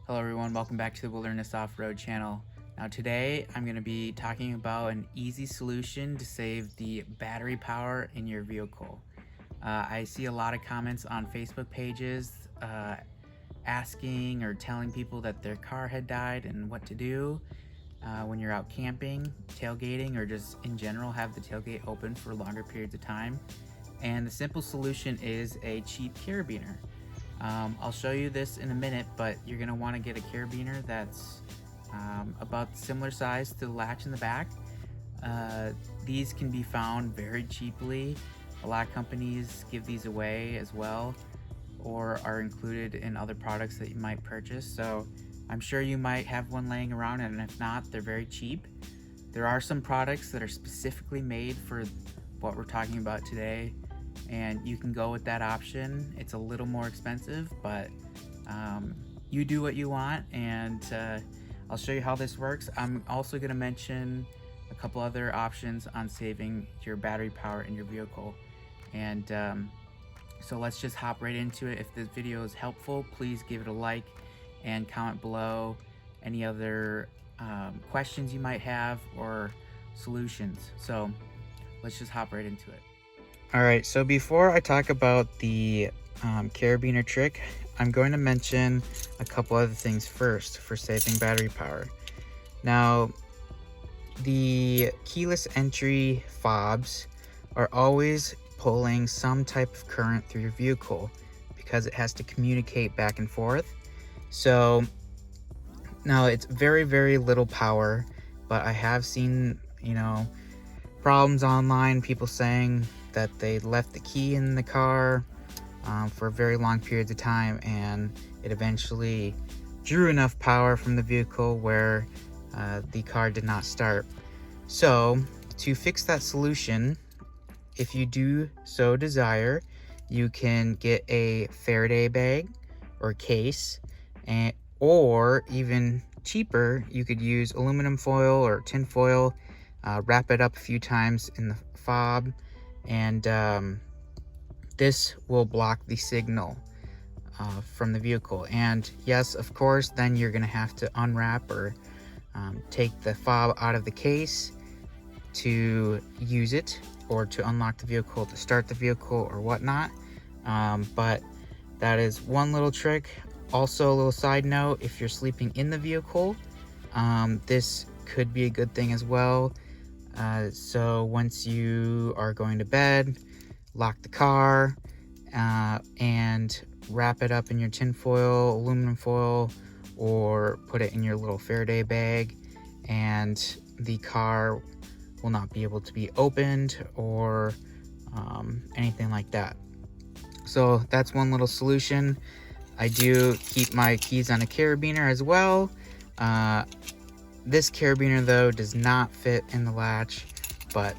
Hello everyone, welcome back to the Wilderness Off-Road channel. Now today I'm going to be talking about an easy solution to save the battery power in your vehicle. I see a lot of comments on Facebook pages asking or telling people that their car had died and what to do when you're out camping, tailgating, or just in general have the tailgate open for longer periods of time. And the simple solution is a cheap carabiner. I'll show you this in a minute, but you're going to want to get a carabiner that's about similar size to the latch in the back. These can be found very cheaply. A lot of companies give these away as well, or are included in other products that you might purchase. So I'm sure you might have one laying around, and if not, they're very cheap. There are some products that are specifically made for what we're talking about today, and you can go with that option. It's a little more expensive, but you do what you want, and I'll show you how this works. I'm also going to mention a couple other options on saving your battery power in your vehicle. And so let's just hop right into it. If this video is helpful, please give it a like and comment below any other questions you might have or solutions. So let's just hop right into it. Alright, so before I talk about the carabiner trick, I'm going to mention a couple other things first for saving battery power. Now, the keyless entry fobs are always pulling some type of current through your vehicle because it has to communicate back and forth. So now it's very, very little power, but I have seen, problems online, people saying that they left the key in the car for very long periods of time, and it eventually drew enough power from the vehicle where the car did not start. So to fix that solution, if you do so desire, you can get a Faraday bag or case, or even cheaper, you could use aluminum foil or tin foil, wrap it up a few times in the fob, and this will block the signal from the vehicle. And yes, of course, then you're gonna have to unwrap or take the fob out of the case to use it, or to unlock the vehicle, to start the vehicle or whatnot. But that is one little trick. Also, a little side note, if you're sleeping in the vehicle, this could be a good thing as well. So once you are going to bed, lock the car and wrap it up in your tin foil, aluminum foil, or put it in your little Faraday bag, and the car will not be able to be opened or anything like that. So that's one little solution. I do keep my keys on a carabiner as well. This carabiner though does not fit in the latch, but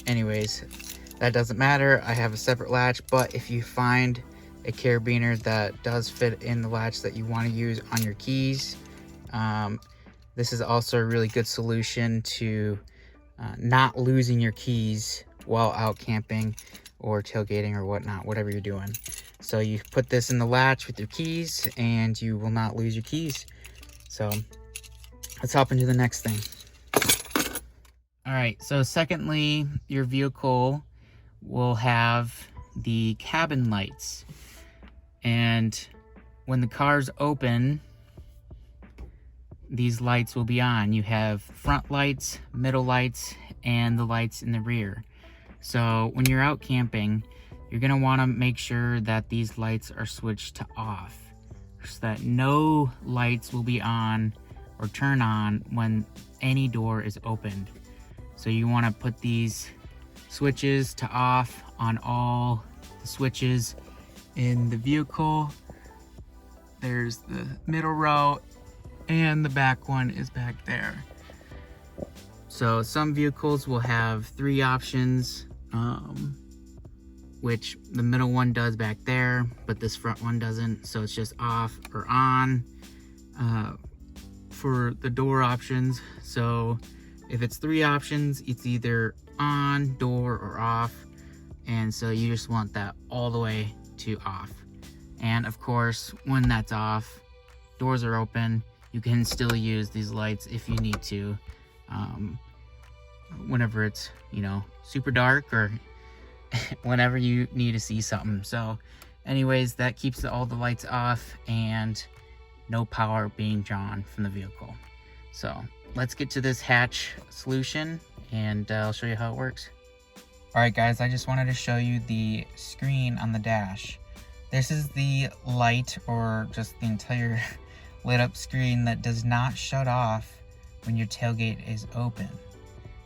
anyways, that doesn't matter. I have a separate latch, but if you find a carabiner that does fit in the latch that you want to use on your keys, this is also a really good solution to not losing your keys while out camping or tailgating or whatnot, whatever you're doing. So you put this in the latch with your keys and you will not lose your keys. So let's hop into the next thing. All right, so secondly, your vehicle will have the cabin lights. And when the car's open, these lights will be on. You have front lights, middle lights, and the lights in the rear. So when you're out camping, you're gonna wanna make sure that these lights are switched to off, so that no lights will be on or turn on when any door is opened. So you wanna put these switches to off on all the switches in the vehicle. There's the middle row, and the back one is back there. So some vehicles will have 3 options, which the middle one does back there, but this front one doesn't. So it's just off or on for the door options. So if it's 3 options, it's either on, door, or off. And so you just want that all the way to off. And of course, when that's off, doors are open, you can still use these lights if you need to, whenever it's, you know, super dark or whenever you need to see something. So anyways, that keeps all the lights off and no power being drawn from the vehicle. So let's get to this hatch solution and I'll show you how it works. All right guys, I just wanted to show you the screen on the dash. This is the light, or just the entire lit up screen that does not shut off when your tailgate is open.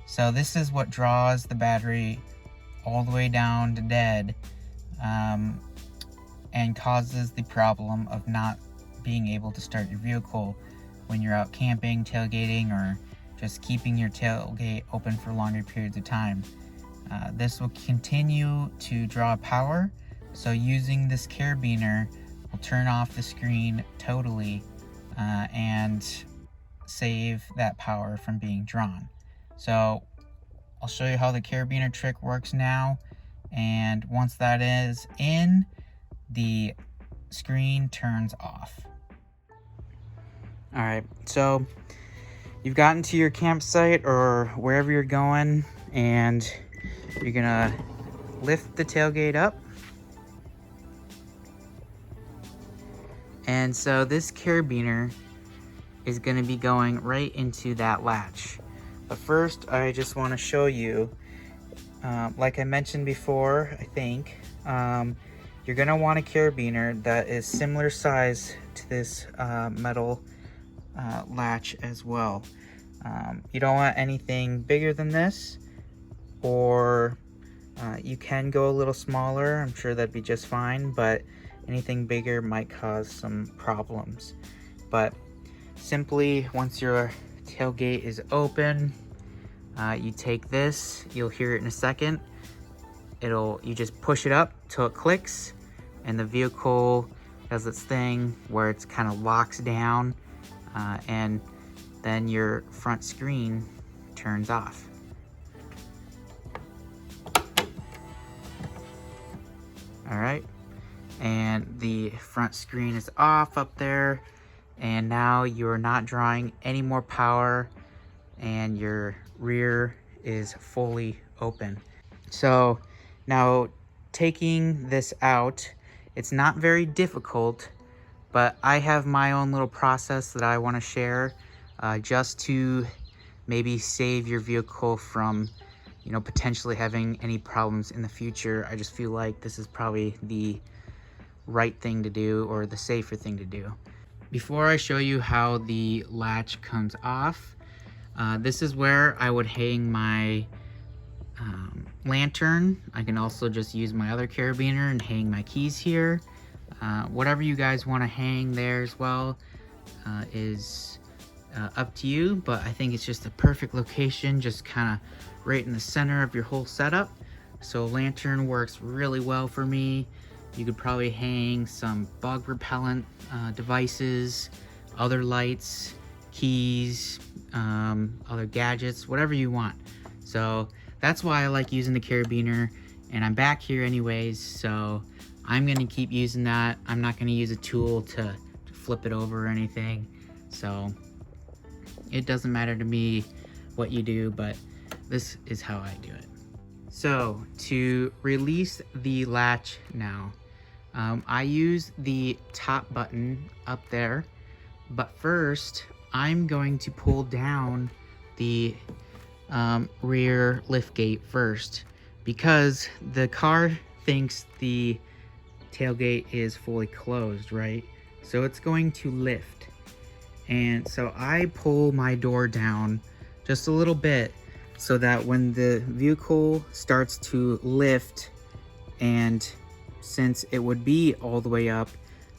So this is what draws the battery all the way down to dead, and causes the problem of not being able to start your vehicle when you're out camping, tailgating, or just keeping your tailgate open for longer periods of time. This will continue to draw power, so using this carabiner will turn off the screen totally and save that power from being drawn. So I'll show you how the carabiner trick works now, and once that is in, the screen turns off. Alright, so you've gotten to your campsite or wherever you're going, and you're gonna lift the tailgate up. And so this carabiner is gonna be going right into that latch. But first, I just wanna show you, like I mentioned before, I think, you're gonna want a carabiner that is similar size to this metal latch as well. You don't want anything bigger than this, or you can go a little smaller. I'm sure that'd be just fine, but anything bigger might cause some problems. But simply, once your tailgate is open, you take this, you'll hear it in a second. You just push it up till it clicks, and the vehicle does its thing where it's kind of locks down, and then your front screen turns off. All right, and the front screen is off up there, and now you're not drawing any more power, and your rear is fully open. So now, taking this out, it's not very difficult, but I have my own little process that I want to share, just to maybe save your vehicle from, you know, potentially having any problems in the future. I just feel like this is probably the right thing to do, or the safer thing to do. Before I show you how the latch comes off, this is where I would hang my lantern. I can also just use my other carabiner and hang my keys here. Whatever you guys want to hang there as well is up to you, but I think it's just a perfect location, just kind of right in the center of your whole setup. So lantern works really well for me. You could probably hang some bug repellent devices, other lights, keys, other gadgets, whatever you want. So that's why I like using the carabiner, and I'm back here anyways, so I'm gonna keep using that. I'm not gonna use a tool to flip it over or anything. So it doesn't matter to me what you do, but this is how I do it. So to release the latch now, I use the top button up there, but first I'm going to pull down the rear lift gate first, because the car thinks the tailgate is fully closed, right? So it's going to lift. And so I pull my door down just a little bit so that when the vehicle starts to lift, and since it would be all the way up,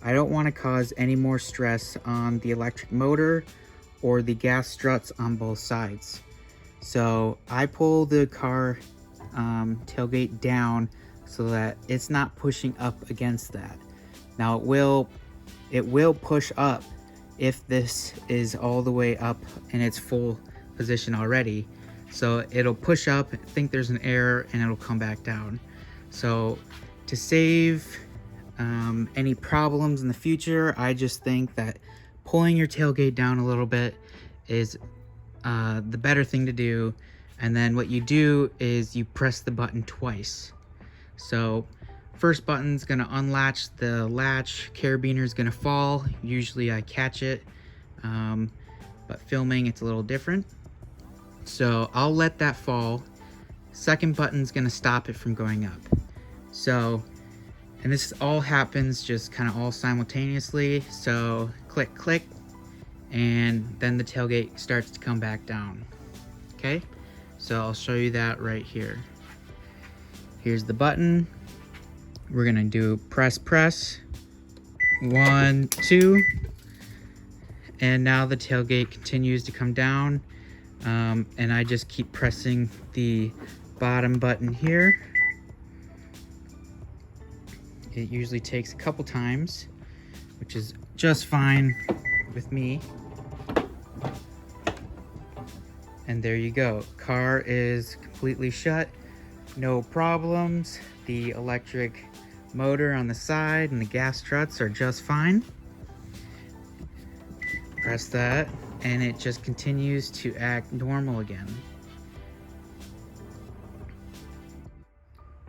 I don't want to cause any more stress on the electric motor or the gas struts on both sides. So I pull the car tailgate down so that it's not pushing up against that. Now it will push up if this is all the way up in its full position already. So it'll push up, think there's an error, and it'll come back down. So to save any problems in the future. I just think that pulling your tailgate down a little bit is the better thing to do. And then what you do is you press the button twice. So first button's gonna unlatch the latch, carabiner's gonna fall. Usually I catch it, but filming it's a little different. So I'll let that fall. Second button's gonna stop it from going up. So, and this all happens just kind of all simultaneously. So click, click, and then the tailgate starts to come back down. Okay, so I'll show you that right here. Here's the button. We're gonna do press, press. 1, 2. And now the tailgate continues to come down. And I just keep pressing the bottom button here. It usually takes a couple times, which is just fine with me. And there you go. Car is completely shut. No problems. The electric motor on the side and the gas struts are just fine. Press that and it just continues to act normal again.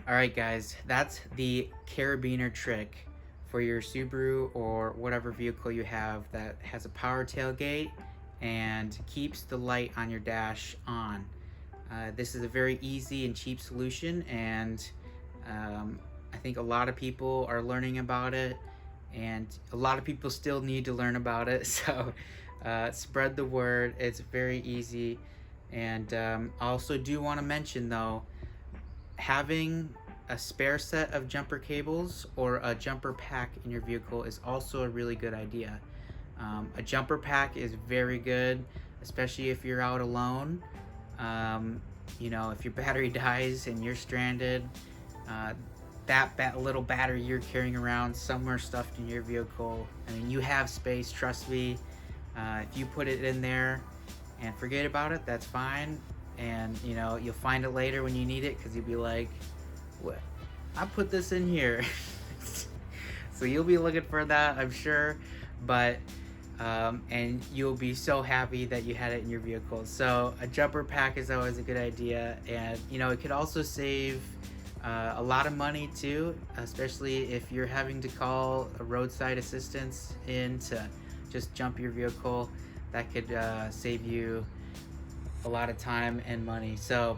Alright guys, that's the carabiner trick for your Subaru or whatever vehicle you have that has a power tailgate and keeps the light on your dash on. This is a very easy and cheap solution, and I think a lot of people are learning about it, and a lot of people still need to learn about it, so spread the word. It's very easy. And I also do want to mention though, having a spare set of jumper cables or a jumper pack in your vehicle is also a really good idea. A jumper pack is very good, especially if you're out alone. You know, if your battery dies and you're stranded, that little battery you're carrying around somewhere stuffed in your vehicle, I mean, you have space, trust me. If you put it in there and forget about it, that's fine. And you know, you'll find it later when you need it, because you'll be like, what? I put this in here. So you'll be looking for that, I'm sure. But and you'll be so happy that you had it in your vehicle. So a jumper pack is always a good idea, and you know, it could also save a lot of money too, especially if you're having to call a roadside assistance in to just jump your vehicle. That could save you a lot of time and money. So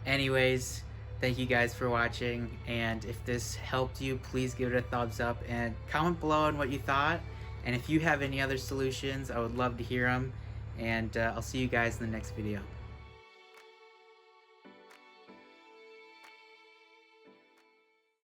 anyways, thank you guys for watching, and if this helped you, please give it a thumbs up and comment below on what you thought. And if you have any other solutions, I would love to hear them. And I'll see you guys in the next video.